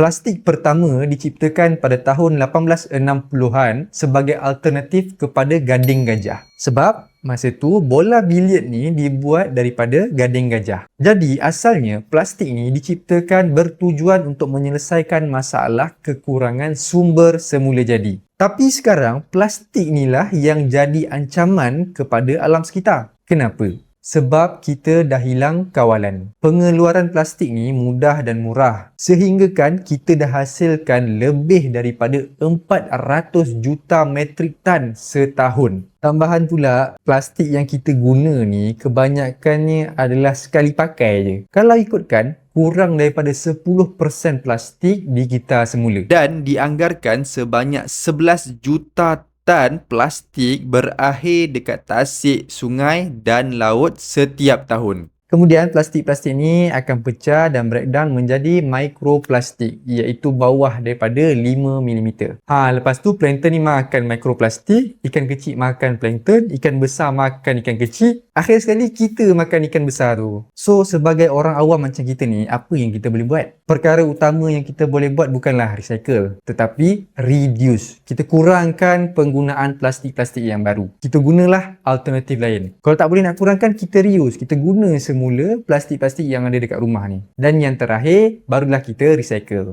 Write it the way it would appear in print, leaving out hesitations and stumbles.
Plastik pertama diciptakan pada tahun 1860-an sebagai alternatif kepada gading gajah. Sebab masa tu bola biliard ni dibuat daripada gading gajah. Jadi asalnya plastik ni diciptakan bertujuan untuk menyelesaikan masalah kekurangan sumber semula jadi. Tapi sekarang plastik inilah yang jadi ancaman kepada alam sekitar. Kenapa? Sebab kita dah hilang kawalan. Pengeluaran plastik ni mudah dan murah. Sehingga kan kita dah hasilkan lebih daripada 400 juta metrik tan setahun. Tambahan pula, plastik yang kita guna ni kebanyakannya adalah sekali pakai je. Kalau ikutkan, kurang daripada 10% plastik di kita semula. Dan dianggarkan sebanyak 11 juta tan plastik berakhir dekat tasik, sungai dan laut setiap tahun. Kemudian plastik-plastik ni akan pecah dan breakdown menjadi mikroplastik, iaitu bawah daripada 5mm. Lepas tu plankton ni makan mikroplastik, ikan kecil makan plankton, ikan besar makan ikan kecil, akhir sekali kita makan ikan besar tu. So sebagai orang awam macam kita ni, apa yang kita boleh buat? Perkara utama yang kita boleh buat bukanlah recycle, tetapi reduce. Kita kurangkan penggunaan plastik-plastik yang baru. Kita gunalah alternatif lain. Kalau tak boleh nak kurangkan, kita reuse. Kita guna semula plastik-plastik yang ada dekat rumah ni. Dan yang terakhir, barulah kita recycle.